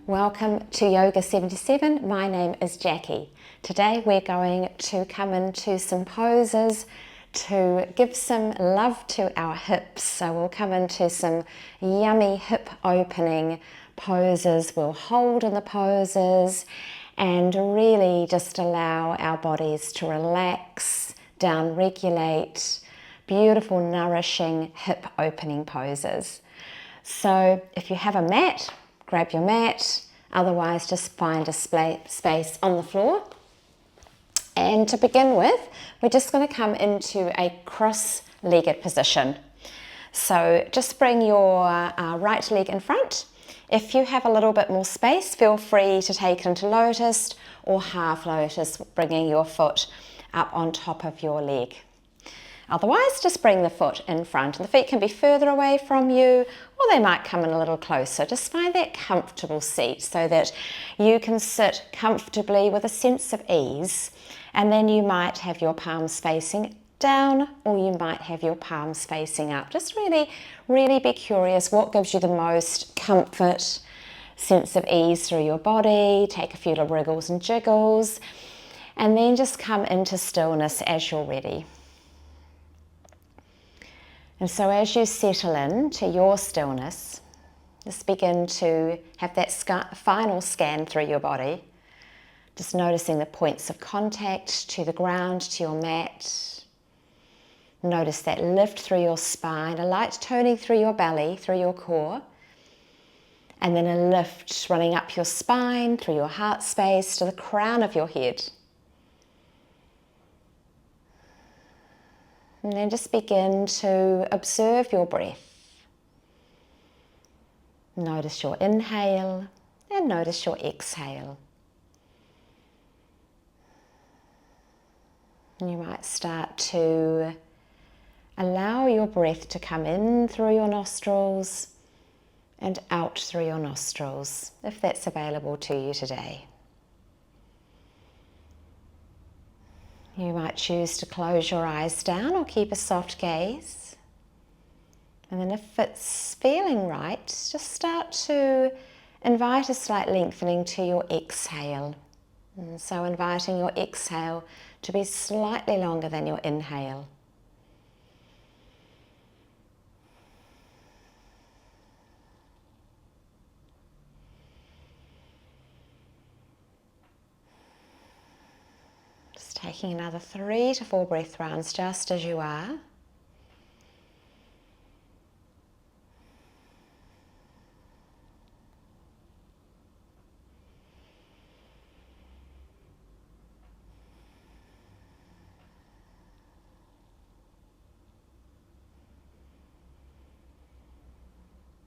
Welcome to Yoga 77. My name is Jackie. Today we're going to come into some poses to give some love to our hips. So we'll come into some yummy hip opening poses. We'll hold in the poses and really just allow our bodies to relax, down regulate, beautiful nourishing hip opening poses. So if you have a mat, grab your mat, otherwise just find a space on the floor. And to begin with, we're just going to come into a cross-legged position. So just bring your right leg in front. If you have a little bit more space, feel free to take it into lotus or half lotus, bringing your foot up on top of your leg. Otherwise, just bring the foot in front, and the feet can be further away from you, or they might come in a little closer. Just find that comfortable seat so that you can sit comfortably with a sense of ease, and then you might have your palms facing down, or you might have your palms facing up. Just really be curious what gives you the most comfort, sense of ease through your body. Take a few little wriggles and jiggles, and then just come into stillness as you're ready. And so as you settle in to your stillness, just begin to have that final scan through your body, just noticing the points of contact to the ground, to your mat. Notice that lift through your spine, a light toning through your belly, through your core, and then a lift running up your spine, through your heart space, to the crown of your head. And then just begin to observe your breath. Notice your inhale and notice your exhale. And you might start to allow your breath to come in through your nostrils and out through your nostrils, if that's available to you today. You might choose to close your eyes down or keep a soft gaze. And then if it's feeling right, just start to invite a slight lengthening to your exhale. And so inviting your exhale to be slightly longer than your inhale. Taking another 3 to 4 breath rounds just as you are.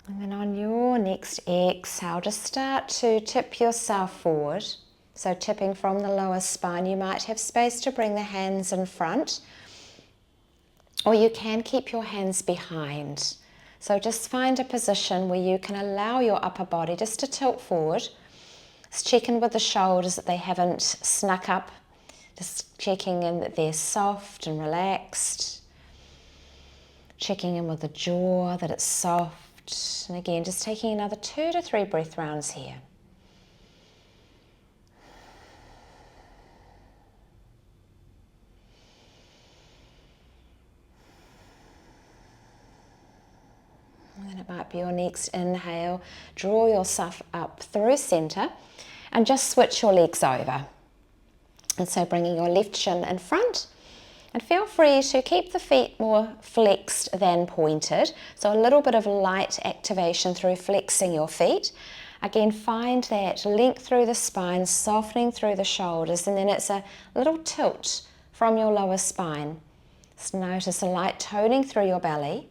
And then on your next exhale, just start to tip yourself forward. So tipping from the lower spine, you might have space to bring the hands in front, or you can keep your hands behind. So just find a position where you can allow your upper body just to tilt forward. Just check in with the shoulders that they haven't snuck up. Just checking in that they're soft and relaxed. Checking in with the jaw, that it's soft. And again, just taking another 2 to 3 breath rounds here. And then it might be your next inhale. Draw yourself up through center and just switch your legs over. And so bringing your left shin in front, and feel free to keep the feet more flexed than pointed. So a little bit of light activation through flexing your feet. Again, find that length through the spine, softening through the shoulders, and then it's a little tilt from your lower spine. Just notice a light toning through your belly.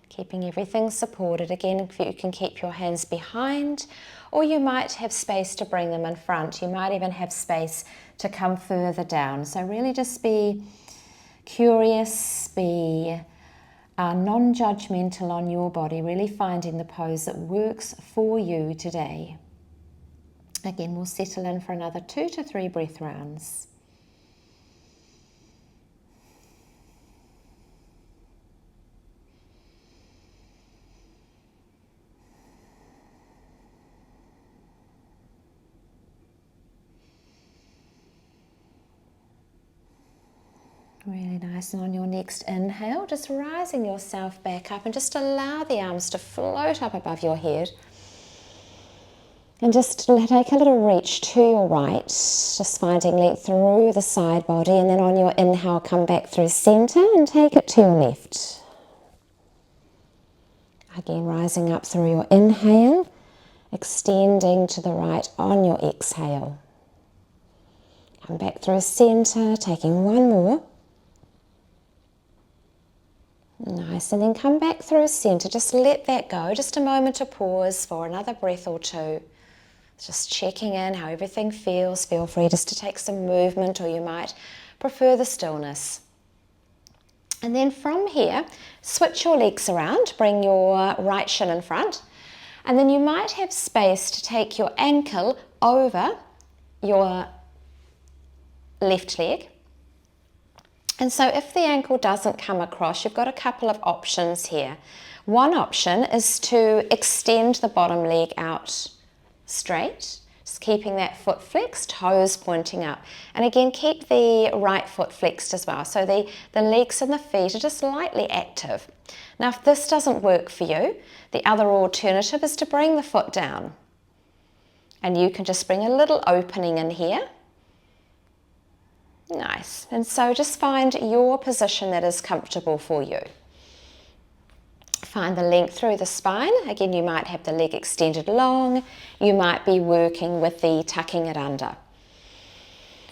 Keeping everything supported. Again, if you can keep your hands behind, or you might have space to bring them in front. You might even have space to come further down. So really just be curious, be non-judgmental on your body, really finding the pose that works for you today. Again, we'll settle in for another 2 to 3 breath rounds. Really nice. And on your next inhale, just rising yourself back up and just allow the arms to float up above your head. And just take a little reach to your right, just finding length through the side body, and then on your inhale, come back through center and take it to your left. Again, rising up through your inhale, extending to the right on your exhale. Come back through center, taking one more. Nice, and then come back through center. Just let that go. Just a moment to pause for another breath or two. Just checking in how everything feels. Feel free just to take some movement, or you might prefer the stillness. And then from here, switch your legs around. Bring your right shin in front. And then you might have space to take your ankle over your left leg. And so if the ankle doesn't come across, you've got a couple of options here. One option is to extend the bottom leg out straight, just keeping that foot flexed, toes pointing up. And again, keep the right foot flexed as well. So the legs and the feet are just lightly active. Now, if this doesn't work for you, the other alternative is to bring the foot down. And you can just bring a little opening in here. Nice. And so just find your position that is comfortable for you. Find the length through the spine. Again, you might have the leg extended long. You might be working with the tucking it under.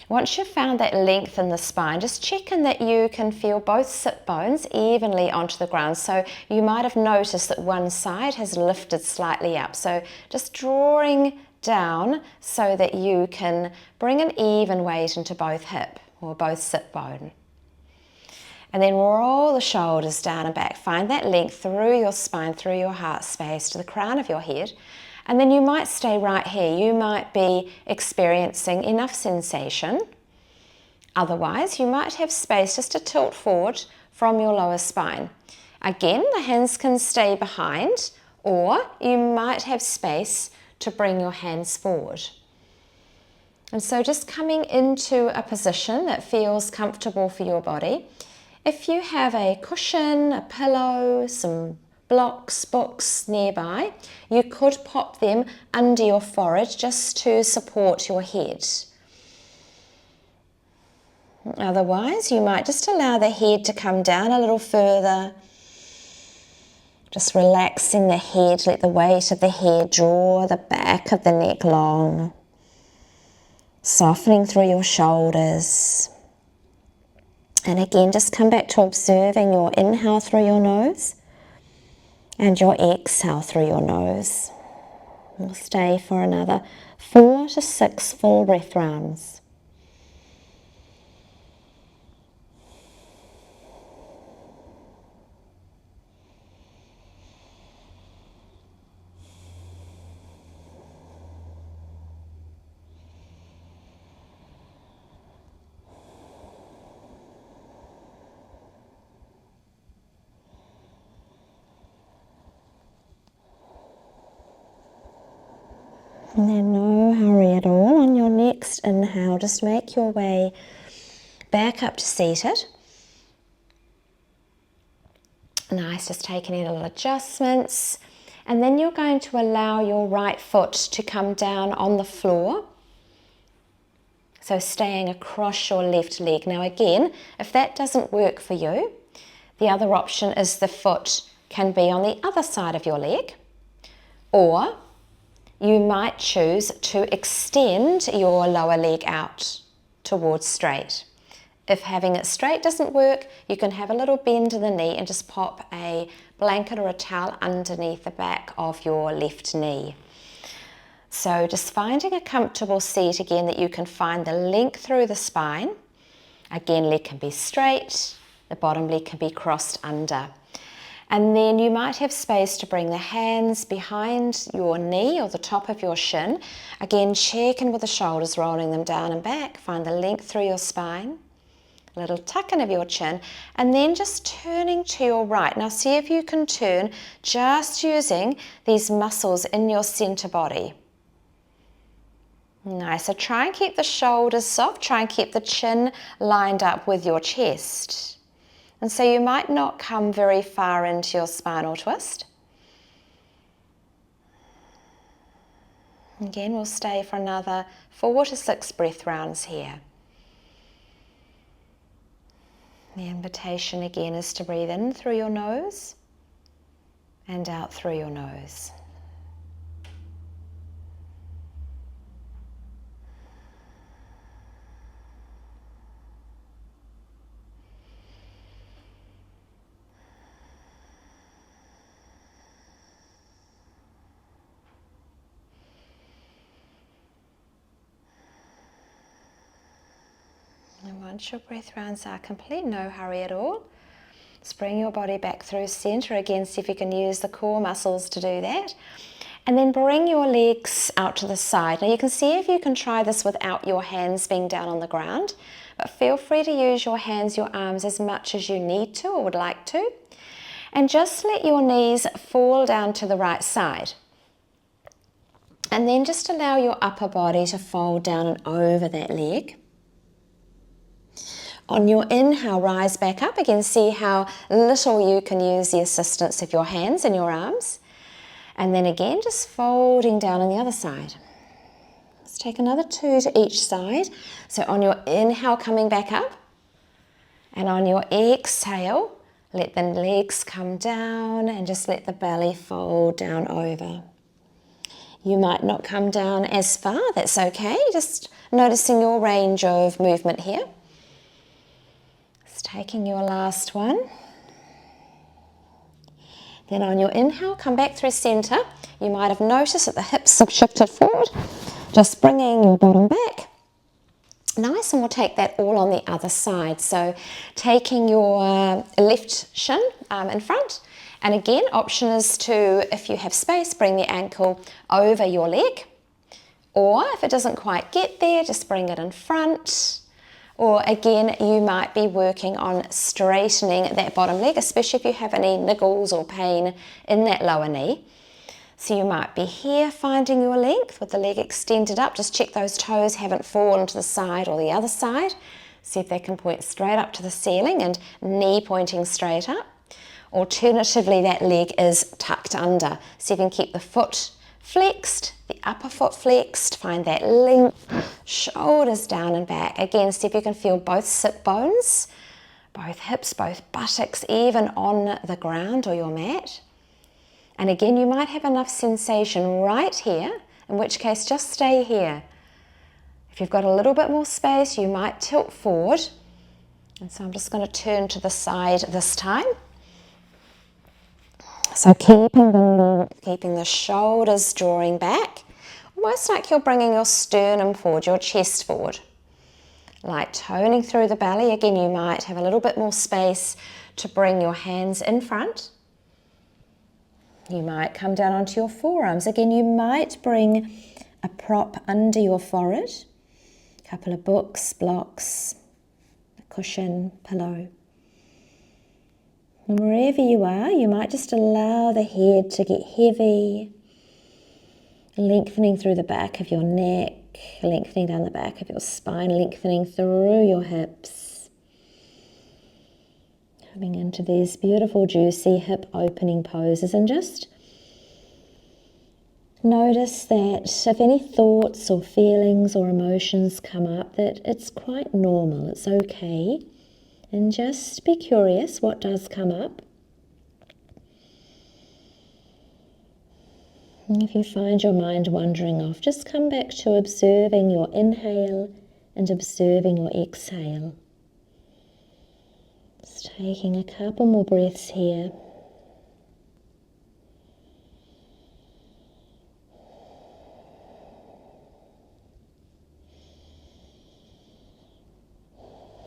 Once you've found that length in the spine, just check in that you can feel both sit bones evenly onto the ground. So you might have noticed that one side has lifted slightly up. So just drawing down so that you can bring an even weight into both hip or both sit bone. And then roll the shoulders down and back. Find that length through your spine, through your heart space to the crown of your head. And then you might stay right here. You might be experiencing enough sensation. Otherwise, you might have space just to tilt forward from your lower spine. Again, the hands can stay behind, or you might have space to bring your hands forward. And so just coming into a position that feels comfortable for your body. If you have a cushion, a pillow, some blocks, books nearby, you could pop them under your forehead just to support your head. Otherwise, you might just allow the head to come down a little further. Just relaxing the head, let the weight of the head draw the back of the neck long. Softening through your shoulders. And again, just come back to observing your inhale through your nose and your exhale through your nose. We'll stay for another 4 to 6 full breath rounds. And then no hurry at all. On your next inhale, just make your way back up to seated. Nice, just take any little adjustments. And then you're going to allow your right foot to come down on the floor. So staying across your left leg. Now again, if that doesn't work for you, the other option is the foot can be on the other side of your leg, or you might choose to extend your lower leg out towards straight. If having it straight doesn't work, you can have a little bend in the knee and just pop a blanket or a towel underneath the back of your left knee. So just finding a comfortable seat again that you can find the length through the spine. Again, leg can be straight, the bottom leg can be crossed under. And then you might have space to bring the hands behind your knee or the top of your shin. Again, check in with the shoulders, rolling them down and back. Find the length through your spine. A little tuck in of your chin. And then just turning to your right. Now see if you can turn just using these muscles in your center body. Nice, so try and keep the shoulders soft, try and keep the chin lined up with your chest. And so you might not come very far into your spinal twist. Again, we'll stay for another 4 to 6 breath rounds here. The invitation again is to breathe in through your nose and out through your nose. And once your breath rounds are complete, no hurry at all. Just bring your body back through center. Again, see if you can use the core muscles to do that. And then bring your legs out to the side. Now you can see if you can try this without your hands being down on the ground, but feel free to use your hands, your arms as much as you need to or would like to. And just let your knees fall down to the right side. And then just allow your upper body to fold down and over that leg. On your inhale, rise back up. Again, see how little you can use the assistance of your hands and your arms. And then again, just folding down on the other side. Let's take another 2 to each side. So on your inhale, coming back up. And on your exhale, let the legs come down and just let the belly fold down over. You might not come down as far, that's okay. Just noticing your range of movement here. Taking your last one. Then on your inhale, come back through center. You might have noticed that the hips have shifted forward. Just bringing your bottom back. Nice, and we'll take that all on the other side. So taking your left shin in front. And again, option is to, if you have space, bring the ankle over your leg. Or if it doesn't quite get there, just bring it in front. Or again, you might be working on straightening that bottom leg, especially if you have any niggles or pain in that lower knee. So you might be here finding your length with the leg extended up. Just check those toes haven't fallen to the side or the other side. See if they can point straight up to the ceiling and knee pointing straight up. Alternatively, that leg is tucked under. So you can keep the foot flexed, the upper foot flexed, find that length, shoulders down and back. Again, see if you can feel both sit bones, both hips, both buttocks, even on the ground or your mat. And again, you might have enough sensation right here, in which case just stay here. If you've got a little bit more space, you might tilt forward. And so I'm just going to turn to the side this time. So keeping the shoulders drawing back, almost like you're bringing your sternum forward, your chest forward. Light toning through the belly. Again, you might have a little bit more space to bring your hands in front. You might come down onto your forearms. Again, you might bring a prop under your forehead, a couple of books, blocks, a cushion, pillow. And wherever you are, you might just allow the head to get heavy, lengthening through the back of your neck, lengthening down the back of your spine, lengthening through your hips. Coming into these beautiful, juicy hip opening poses, and just notice that if any thoughts or feelings or emotions come up, that it's quite normal, it's okay. And just be curious what does come up. And if you find your mind wandering off, just come back to observing your inhale and observing your exhale. Just taking a couple more breaths here.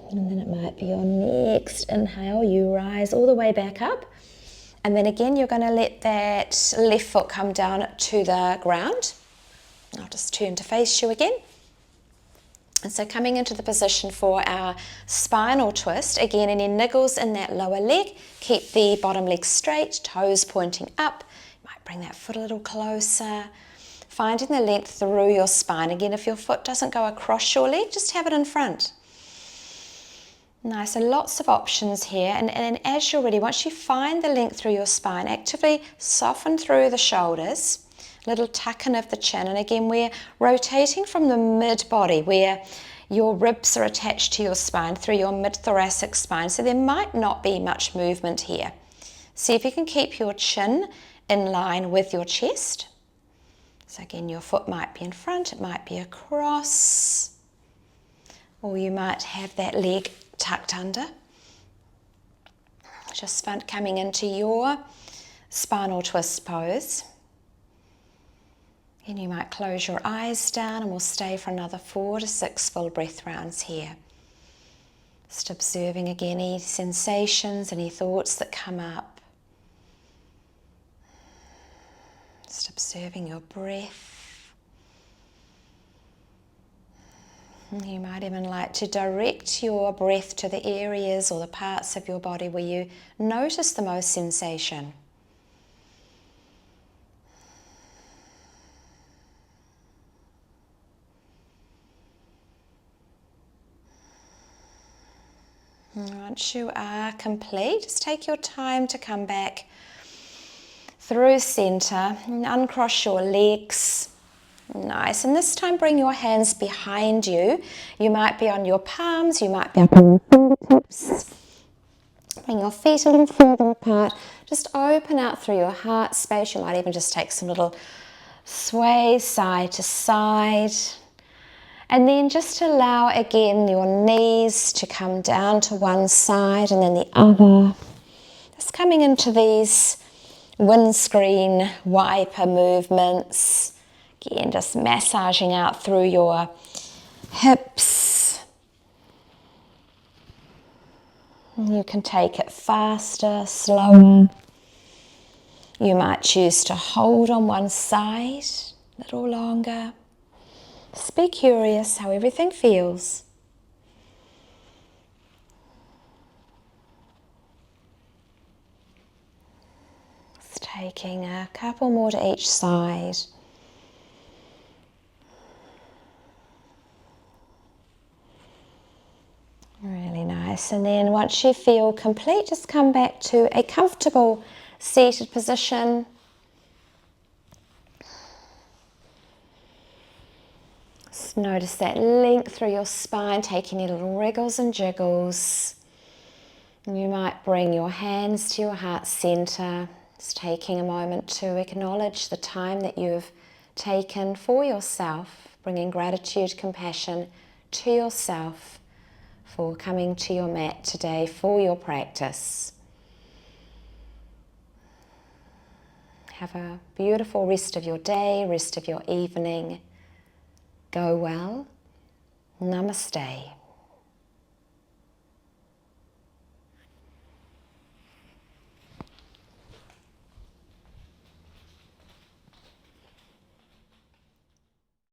And then it might be your next inhale, you rise all the way back up. And then again, you're going to let that left foot come down to the ground. I'll just turn to face you again. And so coming into the position for our spinal twist, again, any niggles in that lower leg, keep the bottom leg straight, toes pointing up. You might bring that foot a little closer. finding the length through your spine. Again, if your foot doesn't go across your leg, just have it in front. Nice, so lots of options here. And as you're ready, once you find the length through your spine, actively soften through the shoulders, a little tuck in of the chin. And again, we're rotating from the mid-body where your ribs are attached to your spine through your mid-thoracic spine. So there might not be much movement here. See if you can keep your chin in line with your chest. So again, your foot might be in front, it might be across, or you might have that leg tucked under. Just coming into your spinal twist pose. And you might close your eyes down and we'll stay for another 4 to 6 full breath rounds here. Just observing again any sensations, any thoughts that come up. Just observing your breath. You might even like to direct your breath to the areas or the parts of your body where you notice the most sensation. Once you are complete, just take your time to come back through center and uncross your legs. Nice, and this time bring your hands behind you. You might be on your palms, you might be up on your fingertips. Bring your feet a little further apart. Just open out through your heart space. You might even just take some little sway side to side. And then just allow again your knees to come down to one side and then the other. Just coming into these windscreen wiper movements. Again, just massaging out through your hips. You can take it faster, slower. You might choose to hold on one side a little longer. Just be curious how everything feels. Just taking a couple more to each side. Really nice. And then once you feel complete, just come back to a comfortable seated position. Just notice that length through your spine, taking any little wriggles and jiggles. And you might bring your hands to your heart center, just taking a moment to acknowledge the time that you've taken for yourself, bringing gratitude, compassion to yourself for coming to your mat today for your practice. Have a beautiful rest of your day, rest of your evening. Go well. Namaste.